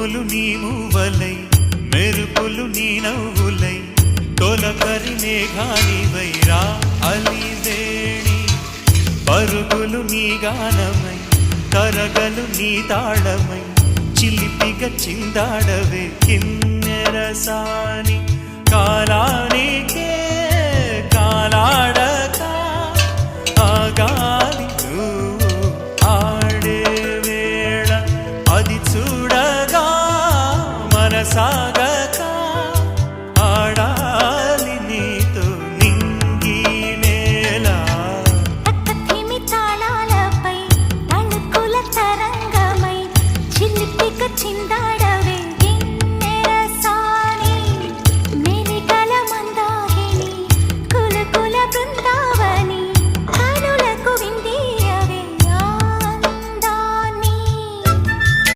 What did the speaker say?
ఉరుములు నీ మూవలై మెరుపులు నీ నవ్వులై తొలకరి మేఘానివై రా అలివేణి పరుగులు నీ గానమై కరగలు నీ తాళమై చిలిపిగా చిందాడవే కిన్నెరసాని కాలానికే కాలాడక ఆగాలి నువ్వు ఆడే వేళ అది చూడగా మనసా